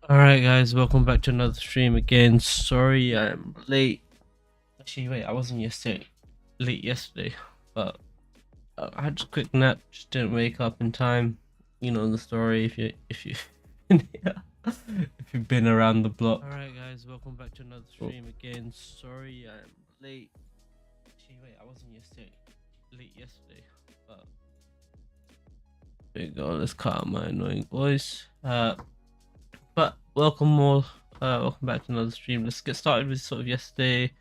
Alright guys, welcome back to another stream again. Sorry I'm late. Actually wait, I wasn't late yesterday, but I had a quick nap, just didn't wake up in time. You know the story if you if you've been around the block. Alright guys, welcome back to another stream again. Sorry I'm late. Actually wait, I wasn't late yesterday, but there you go, let's cut out my annoying voice. But welcome back to another stream. Let's get started with sort of yesterday.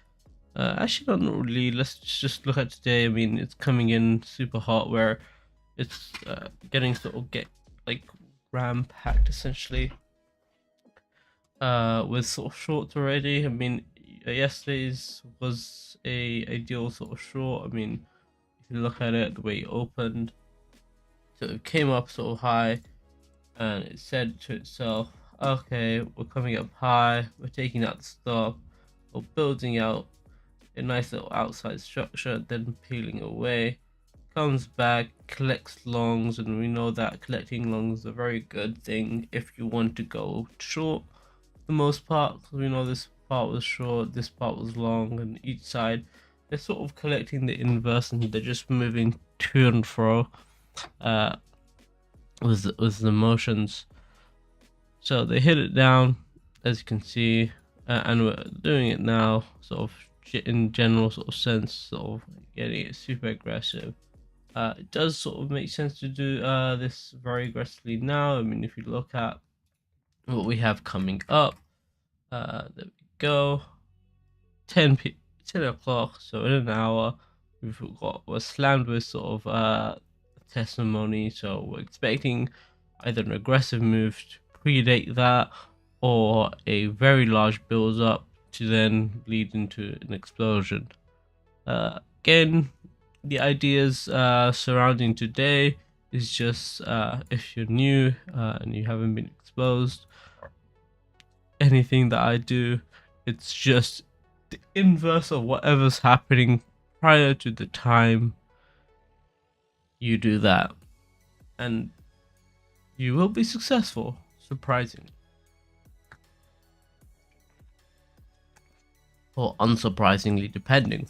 Actually, not really. Let's just look at today. I mean, it's coming in super hot, where it's getting get like ram packed essentially. With sort of shorts already. I mean, yesterday's was a ideal sort of short. I mean, if you look at it, the way it opened, so it came up sort of high, and it said to itself, okay, we're coming up high, we're taking out the stop, we're building out a nice little outside structure, then peeling away, comes back, collects longs, and we know that collecting longs is a very good thing if you want to go short for the most part, because we know this part was short, this part was long, and each side they're sort of collecting the inverse and they're just moving to and fro with the motions. So they hit it down, as you can see, and we're doing it now, sort of in general sort of sense, sort of getting it super aggressive. It does sort of make sense to do this very aggressively now. I mean, if you look at what we have coming up, there we go, 10 o'clock, so in an hour, we're slammed with sort of testimony, so we're expecting either an aggressive move to predate that or a very large build up to then lead into an explosion. Again, the ideas surrounding today is just if you're new and you haven't been exposed, anything that I do, it's just the inverse of whatever's happening prior to the time you do that, and you will be successful, surprisingly, or unsurprisingly, depending.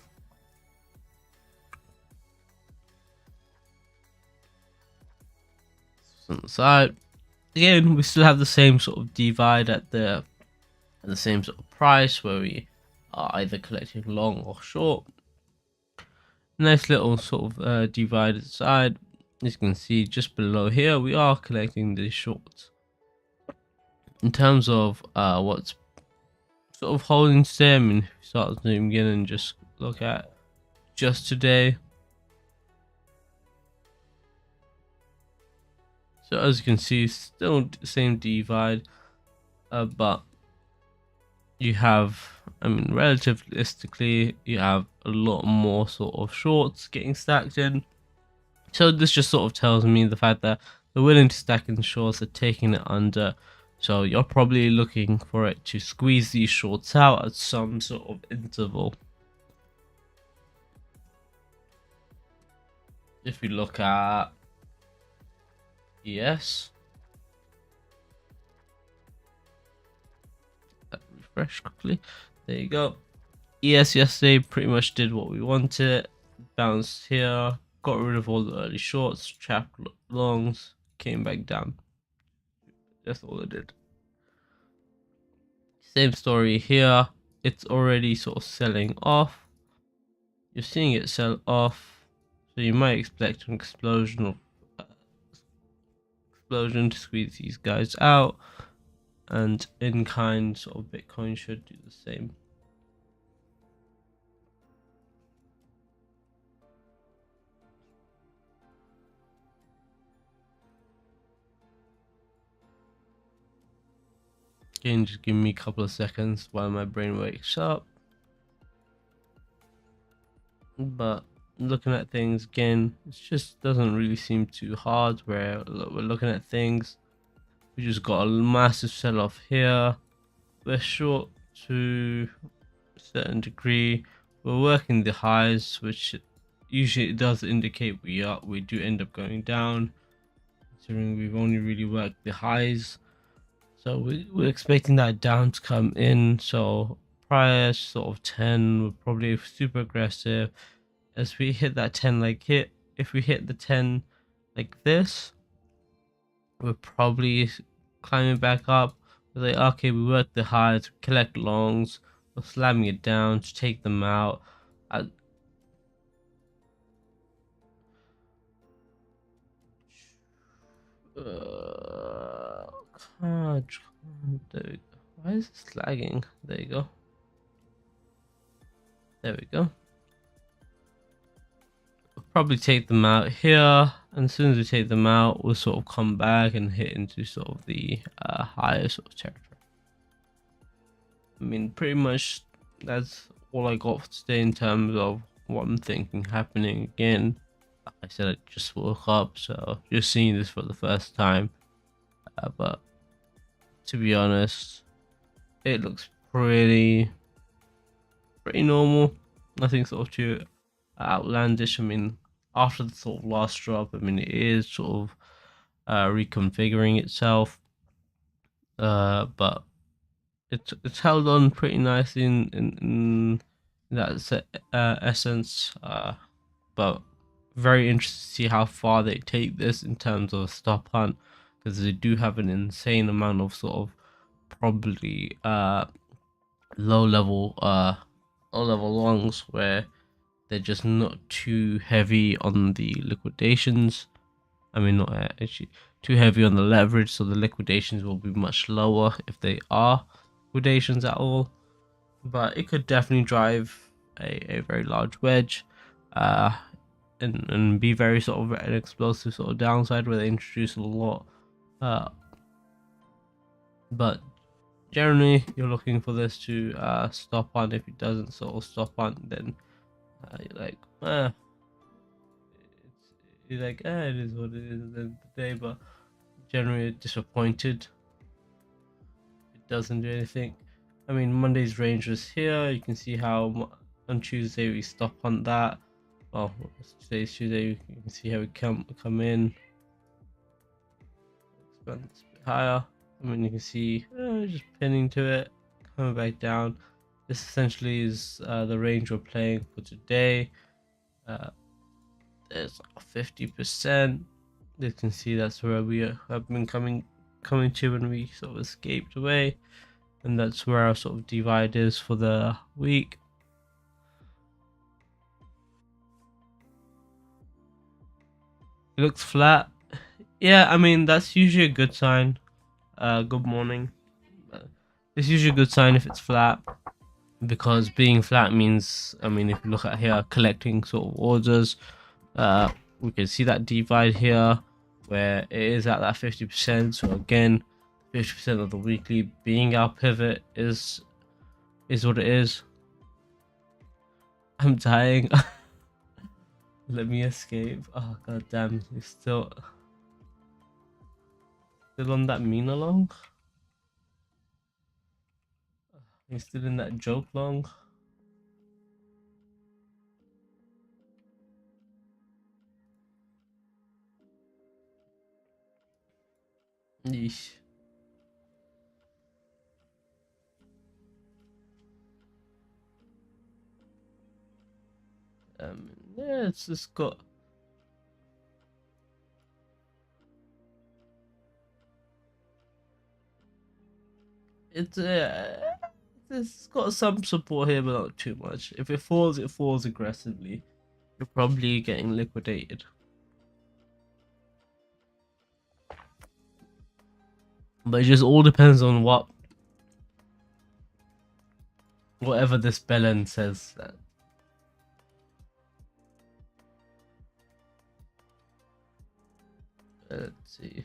On the side, again, we still have the same sort of divide at the same sort of price, where we are either collecting long or short. Nice little sort of divided side. As you can see just below here, we are collecting the shorts. In terms of what's sort of holding today, I mean, if you start zooming in and just look at just today, so as you can see, still the same divide, but you have, I mean, relativistically, you have a lot more sort of shorts getting stacked in. So this just sort of tells me the fact that they're willing to stack in shorts, they're taking it under. So you're probably looking for it to squeeze these shorts out at some sort of interval. If we look at ES, refresh quickly. There you go. ES yesterday pretty much did what we wanted. Bounced here, got rid of all the early shorts, trapped longs, came back down. That's all it did. Same story here. It's already sort of selling off. You're seeing it sell off, so you might expect an explosion to squeeze these guys out, and in kind sort of Bitcoin should do the same. Again, just give me a couple of seconds while my brain wakes up. But looking at things again, it just doesn't really seem too hard. Where we're looking at things, we just got a massive sell-off here. We're short to a certain degree. We're working the highs, which usually does indicate we do end up going down, considering we've only really worked the highs. So we're expecting that down to come in. So prior sort of 10, we're probably super aggressive. As we hit that 10, if we hit the 10 like this, we're probably climbing back up. We're like, okay, we work the highs, collect longs, we're slamming it down to take them out. I, can't, there we go. Why is this lagging? There you go. There we go. We'll probably take them out here, and as soon as we take them out, we'll sort of come back and hit into sort of the higher sort of territory. I mean, pretty much that's all I got for today in terms of what I'm thinking happening again. Like I said, I just woke up, so just seeing this for the first time. But to be honest, it looks pretty normal. Nothing sort of too outlandish. I mean, after the sort of last drop, I mean, it is sort of reconfiguring itself. But it's held on pretty nicely in that essence. But very interested to see how far they take this in terms of stop hunt, because they do have an insane amount of sort of probably low level low level longs where they're just not too heavy on the liquidations. I mean, not actually too heavy on the leverage, so the liquidations will be much lower if they are liquidations at all. But it could definitely drive a very large wedge, uh, and be very sort of an explosive sort of downside where they introduce a lot. Uh, but generally, you're looking for this to stop on. If it doesn't sort of stop on, then you're like, it is what it is at the end of the day. But generally disappointed. It doesn't do anything. I mean, Monday's range was here. You can see how on Tuesday we stop on that. Well, today's Tuesday. You can see how we come in. Expand this a bit higher. I mean, you can see just pinning to it, coming back down. This essentially is the range we're playing for today. There's 50%. You can see that's where we have been coming to when we sort of escaped away, and that's where our sort of divide is for the week. It looks flat. Yeah, I mean that's usually a good sign. Good morning. It's usually a good sign if it's flat, because being flat means, I mean, if you look at here, collecting sort of orders, we can see that divide here where it is at that 50%. So again, 50% of the weekly being our pivot is what it is. I'm dying. Let me escape. Oh god damn, you're still on that Mina long? You're still in that joke long? Yeesh. Yeah, it's just got it's it's got some support here, but not too much. If it falls aggressively. You're probably getting liquidated. But it just all depends on whatever this Belen says. Let's see.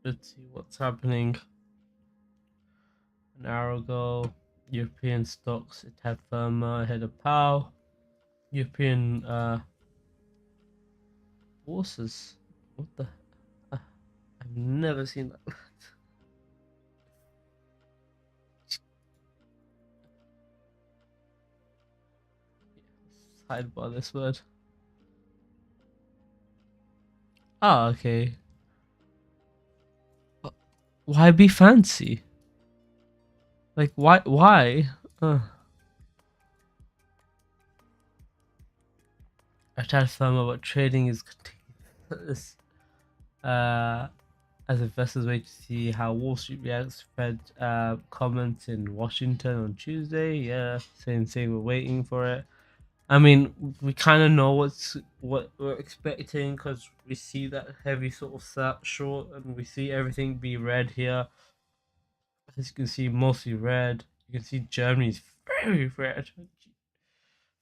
Let's see what's happening. An hour ago, European stocks, it had firmer ahead of POW. European forces. What the? I've never seen that. hide by this word. Oh, okay. Why be fancy? Like, why? I tried to firm up what trading is continuous. As investors wait to see how Wall Street reacts to Fed comments in Washington on Tuesday. Yeah, same thing. We're waiting for it. I mean, we kind of know what we're expecting because we see that heavy sort of short, and we see everything be red here. As you can see, mostly red. You can see Germany's very red.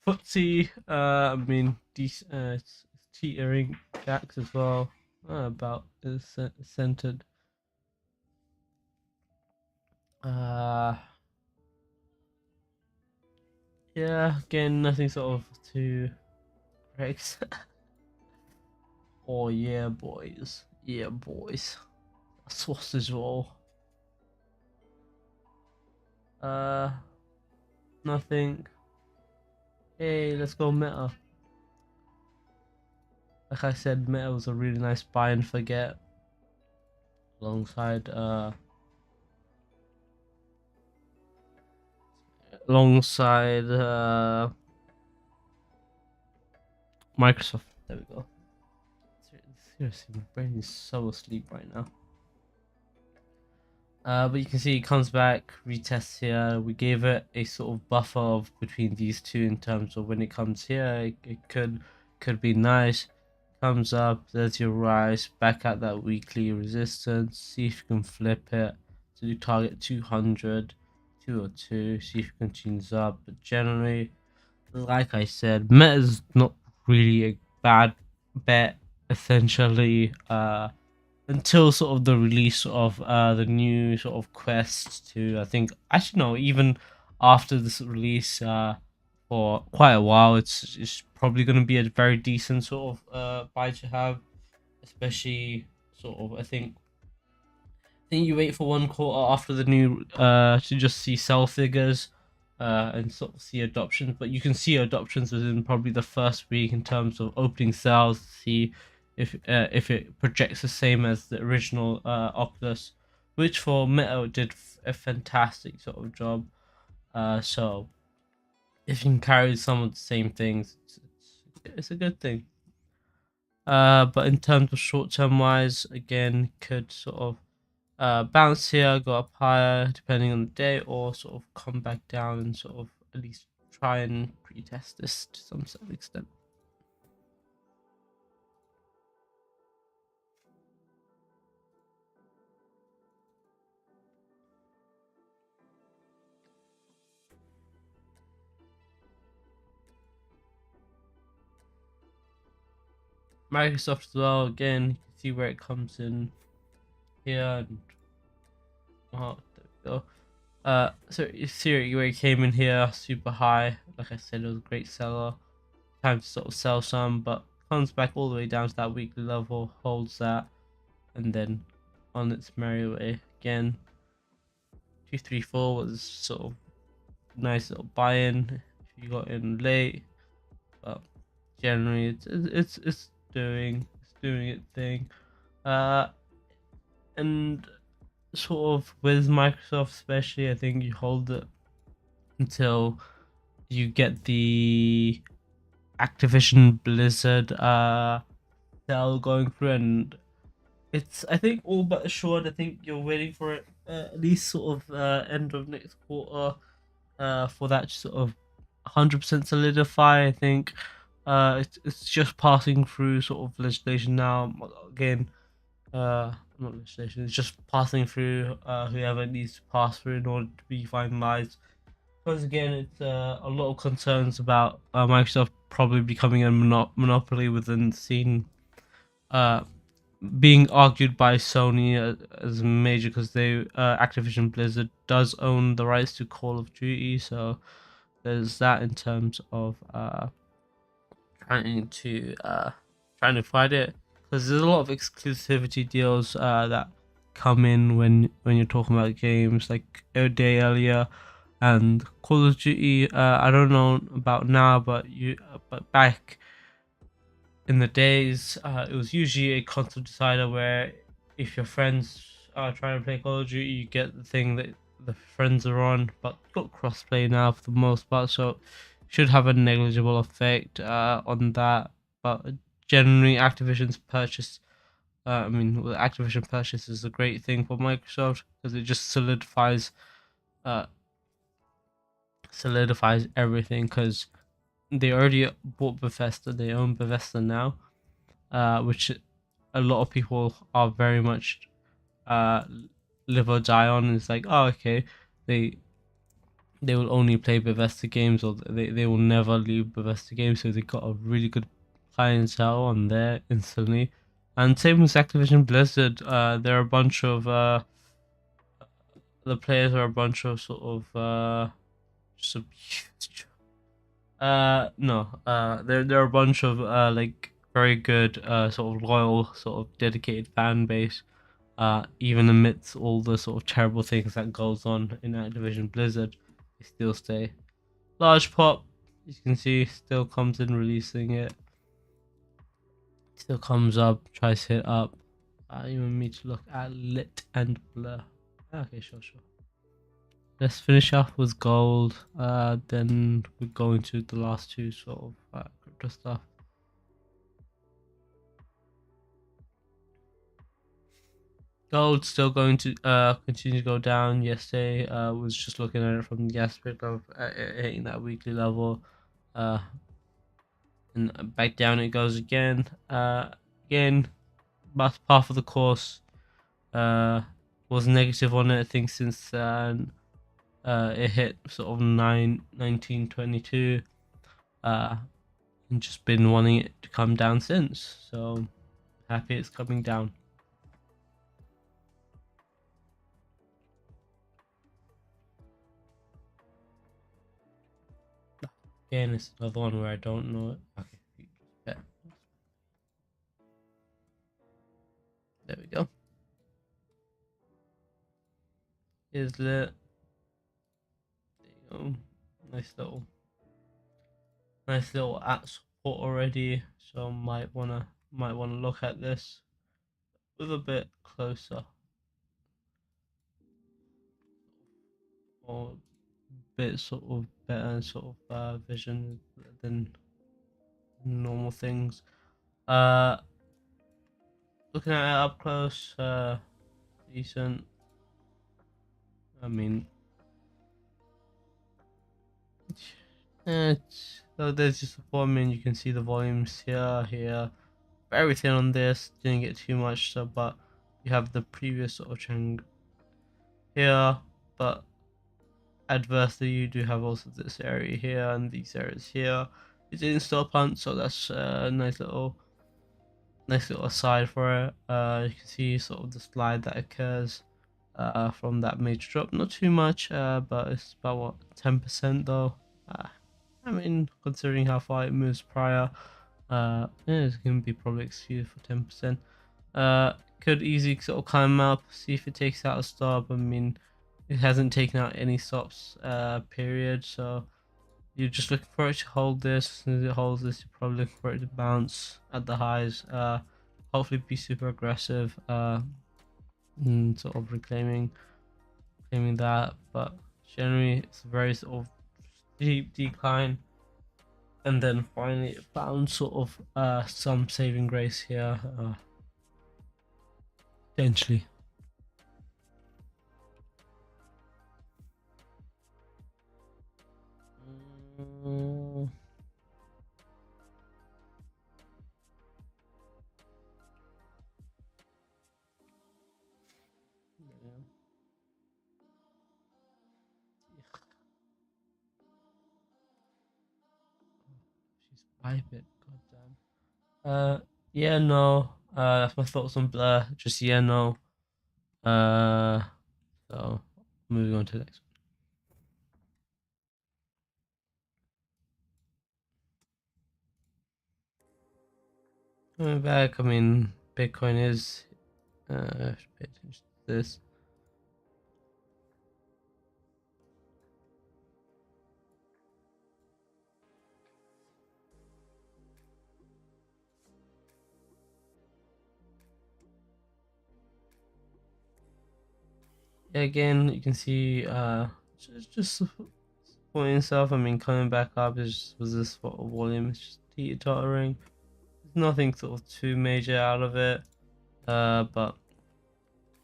FTSE, I mean, it's teetering. DAX as well. About is centered. Uh, yeah, again, nothing sort of too breaks. Oh yeah, boys. Yeah, boys. A sausage roll. Uh, nothing. Hey, let's go Meta. Like I said, Meta was a really nice buy and forget. Alongside alongside Microsoft. There we go. Seriously, my brain is so asleep right now. But you can see it comes back, retests here. We gave it a sort of buffer of between these two in terms of when it comes here, it could be nice. Comes up, there's your rise, back at that weekly resistance. See if you can flip it to target 200, 202. See if it continues up. But generally, like I said, Meta's not really a bad bet. Essentially, until sort of the release of the new sort of Quest 2. I think actually no, even after this release for quite a while, it's probably going to be a very decent sort of buy to have, especially sort of I think you wait for 1 quarter after the new to just see sell figures and sort of see adoptions, but you can see adoptions within probably the first week in terms of opening sales, see if it projects the same as the original Oculus, which for Meta did a fantastic sort of job. So if you can carry some of the same things, it's a good thing. But in terms of short term wise, again, could sort of bounce here, go up higher depending on the day, or sort of come back down and sort of at least try and pretest this to some sort of extent. Microsoft as well, again, you can see where it comes in here, and oh, there we go. So you see where it came in here, super high. Like I said, it was a great seller. Time to sort of sell some, but comes back all the way down to that weekly level, holds that, and then on its merry way again. 234 was sort of nice little buy-in if you got in late, but generally it's doing its thing. And sort of with Microsoft especially, I think you hold it until you get the Activision Blizzard sale going through, and it's I think all but assured. I think you're waiting for it at least sort of end of next quarter for that to sort of 100% solidify. I think it's just passing through sort of legislation now. Again, not legislation. It's just passing through whoever needs to pass through in order to be finalized. Because again, it's a lot of concerns about Microsoft probably becoming a monopoly within the scene. Uh, Being argued by Sony as major because they Activision Blizzard does own the rights to Call of Duty, so there's that in terms of trying to trying to fight it, because there's a lot of exclusivity deals that come in when you're talking about games like a day earlier. And Call of Duty, I don't know about now, but but back in the days, it was usually a console decider where if your friends are trying to play Call of Duty, you get the thing that the friends are on, but you've got crossplay now for the most part, so should have a negligible effect on that. But generally, Activision's purchase, Activision purchase is a great thing for Microsoft because it just uh, solidifies everything because they already bought Bethesda, they own Bethesda now, which a lot of people are very much uh, live or die on. It's like, oh, okay, they they will only play Bethesda games, or they will never leave Bethesda games, so they got a really good clientele on there instantly. And same with Activision Blizzard. There are a bunch of the players are a bunch of sort of sub no, there are a bunch of like very good sort of loyal, sort of dedicated fan base. Even amidst all the sort of terrible things that goes on in Activision Blizzard, they still stay. Large Pop, as you can see, still comes in releasing it. Still comes up, tries to hit up. You want me to look at Lit and Blur? Okay, sure. Let's finish off with gold. Then we go into the last two sort of crypto stuff. Gold still going to continue to go down. Yesterday, was just looking at it from the aspect of hitting that weekly level, and back down it goes again. Again, last half of the course was negative on it. I think since it hit sort of 1922, and just been wanting it to come down since. So happy it's coming down. Again, it's another one where I don't know it. Okay, yeah. There we go. Is lit. There you go. Nice little at support already. So might wanna look at this with a bit closer, or bit sort of better sort of vision than normal things. Uh, Looking at it up close, decent. I mean, so there's just a volume. You can see the volumes here. Everything on this didn't get too much, so but you have the previous sort of trend here, but adversely you do have also this area here and these areas here. It didn't stop hunt, so that's a nice little aside for it. You can see sort of the slide that occurs from that major drop. Not too much, but it's about what, 10% though. I mean, considering how far it moves prior, yeah, it's gonna be probably excused for 10%. Could easily sort of climb up, see if it takes out a stop. I mean, it hasn't taken out any stops, period. So you're just looking for it to hold this. As soon as it holds this, you're probably looking for it to bounce at the highs. Hopefully be super aggressive. And sort of claiming that, but generally it's a very sort of steep decline, and then finally it found sort of some saving grace here, potentially. Mm, yeah. She's piping. Goddamn. Yeah, no. That's my thoughts on Blur. Just yeah, no. Uh, so moving on to the next one. Coming back. I mean, Bitcoin is. Pay attention to this. again, you can see just supporting itself. I mean, coming back up is was this sort of volume. It's just teeter-tottering. There's nothing sort of too major out of it. But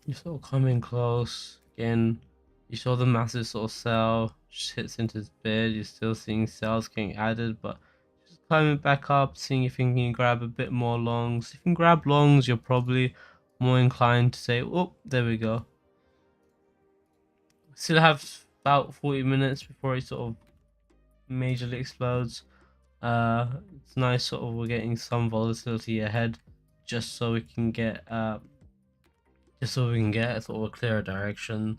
you're sort of coming close again. You saw the massive sort of sell just hits into his bid. You're still seeing cells getting added, but just climbing back up, seeing if you can grab a bit more longs. If you can grab longs, you're probably more inclined to say, "Oh, there we go." Still have about 40 minutes before it sort of majorly explodes. It's nice sort of we're getting some volatility ahead, just so we can get sort of a clearer direction.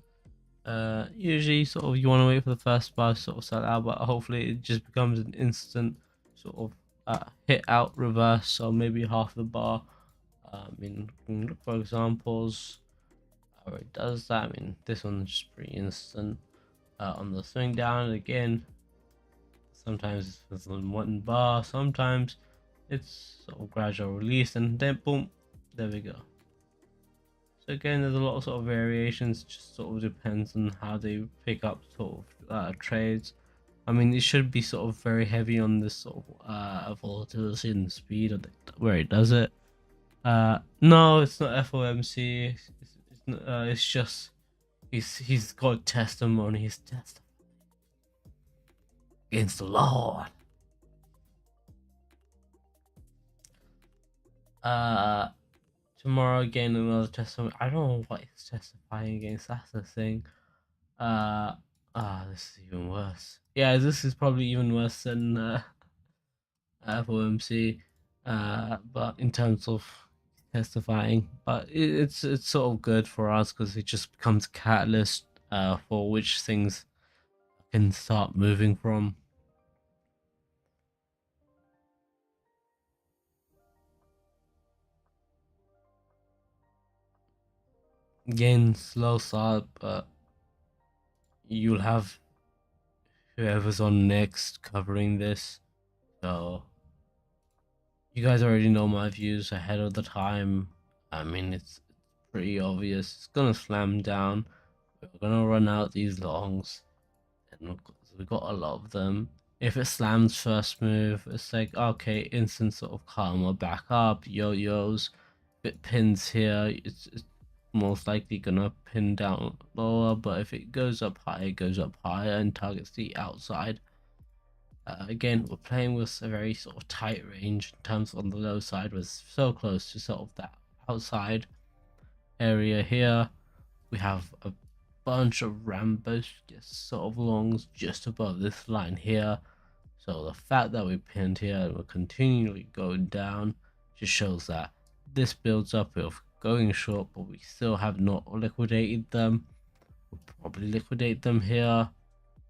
Usually sort of you want to wait for the first bar to sort of sell out, but hopefully it just becomes an instant sort of hit out reverse, or maybe half the bar. I mean, we can look for examples where it does that. I mean, this one's just pretty instant. On the swing down again, sometimes it's on one bar, sometimes it's sort of gradual release, and then boom, there we go. So again, there's a lot of sort of variations. Just sort of depends on how they pick up sort of trades. I mean, it should be sort of very heavy on this sort of volatility and speed of where it does it. No, it's not FOMC. It's just he's got testimony. He's testimony against the Lord. Uh, Tomorrow again another testimony. I don't know what he's testifying against. That's the thing. This is even worse. Yeah, this is probably even worse than FOMC. But in terms of testifying, but it's sort of good for us because it just becomes a catalyst for which things can start moving from. Again, slow start, but you'll have whoever's on next covering this. So you guys already know my views ahead of the time. I mean, it's pretty obvious. It's gonna slam down. We're gonna run out these longs, and we got a lot of them. If it slams first move, it's like okay, instant sort of karma back up, yo-yos. If it pins here, it's most likely gonna pin down lower. But if it goes up high, it goes up higher and targets the outside. Again, we're playing with a very sort of tight range in terms on the low side was so close to sort of that outside area here. We have a bunch of Rambos just sort of longs just above this line here. So the fact that we pinned here and we're continually going down just shows that this builds up with going short, but we still have not liquidated them. We'll probably liquidate them here,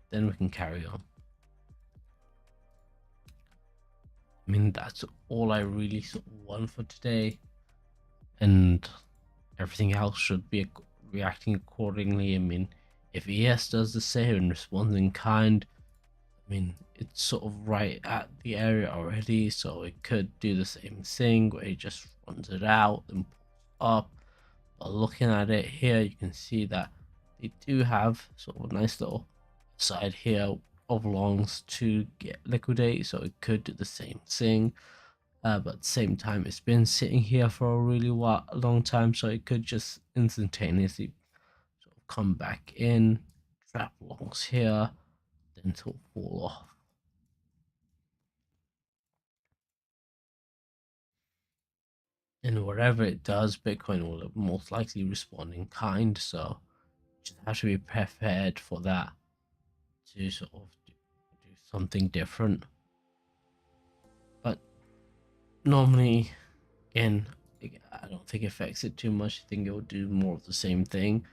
then we can carry on. I mean, that's all I really sort of want for today, and everything else should be reacting accordingly. I mean, if ES does the same and responds in kind, I mean, it's sort of right at the area already, so it could do the same thing where it just runs it out and pulls up. But looking at it here, you can see that they do have sort of a nice little side here of longs to get liquidate, so it could do the same thing. But at the same time, it's been sitting here for a really long time, so it could just instantaneously sort of come back in, trap longs here, then sort of fall off. And whatever it does, Bitcoin will most likely respond in kind, so just have to be prepared for that to sort of do something different. But normally, again, I don't think it affects it too much. I think it will do more of the same thing.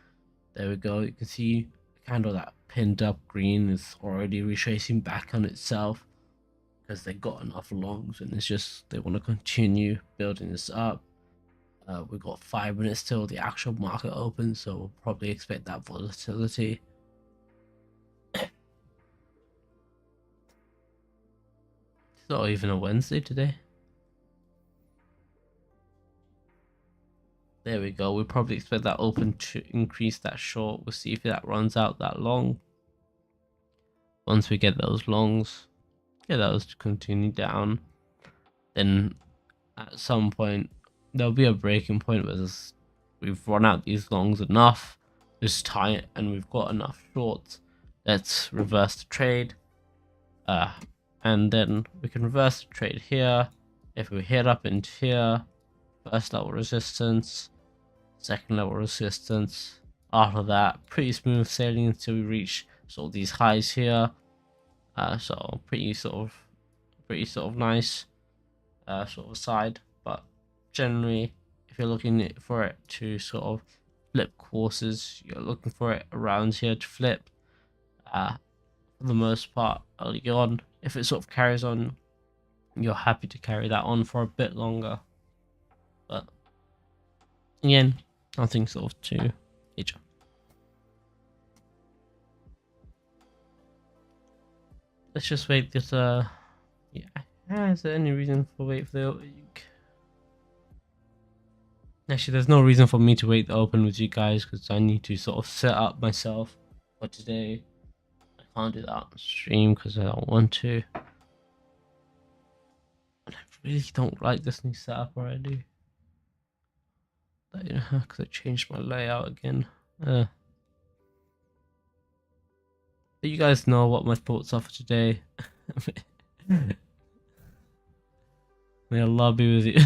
There we go. You can see kind of that pinned up green is already retracing back on itself because they got enough longs, and it's just they want to continue building this up. We've got 5 minutes till the actual market opens, so we'll probably expect that volatility. It's not even a Wednesday today. There we go. We probably expect that open to increase that short. We'll see if that runs out that long. Once we get those longs, get those to continue down, then at some point there'll be a breaking point where we've run out these longs enough this time and we've got enough shorts. Let's reverse the trade, and then we can reverse the trade here. If we hit up into here, first level resistance, second level resistance. After that, pretty smooth sailing until we reach sort of these highs here. So pretty sort of nice sort of side. But generally, if you're looking for it to sort of flip courses, you're looking for it around here to flip. For the most part, early on, if it sort of carries on, you're happy to carry that on for a bit longer. But again, nothing sort of too major. Let's just wait this yeah, is there any reason for wait for the actually there's no reason for me to wait the open with you guys because I need to sort of set up myself for today. I can't do that on stream because I don't want to. I really don't like this new setup already. Because I changed my layout again. But you guys know what my thoughts are for today. May Allah be with you.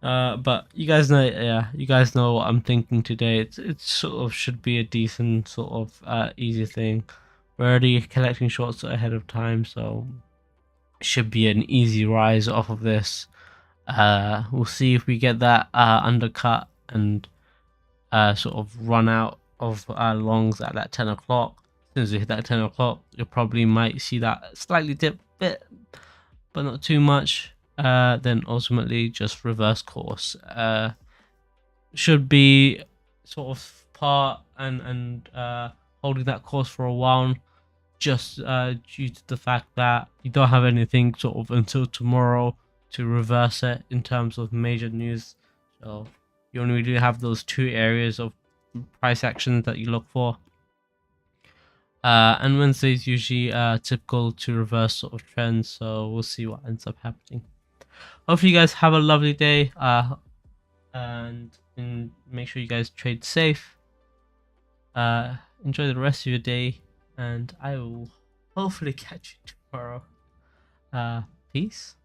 But you guys know, yeah, you guys know what I'm thinking today. It sort of should be a decent sort of easy thing. We're already collecting shorts ahead of time, so it should be an easy rise off of this. We'll see if we get that undercut and sort of run out of longs at that 10 o'clock. As soon as we hit that 10 o'clock, you probably might see that slightly dip bit, but not too much. Then ultimately just reverse course. Should be sort of part and holding that course for a while, just due to the fact that you don't have anything sort of until tomorrow to reverse it in terms of major news. So you only really have those two areas of price action that you look for. And Wednesday is usually typical to reverse sort of trends, so we'll see what ends up happening. Hopefully you guys have a lovely day, and make sure you guys trade safe. Enjoy the rest of your day, and I will hopefully catch you tomorrow. Peace.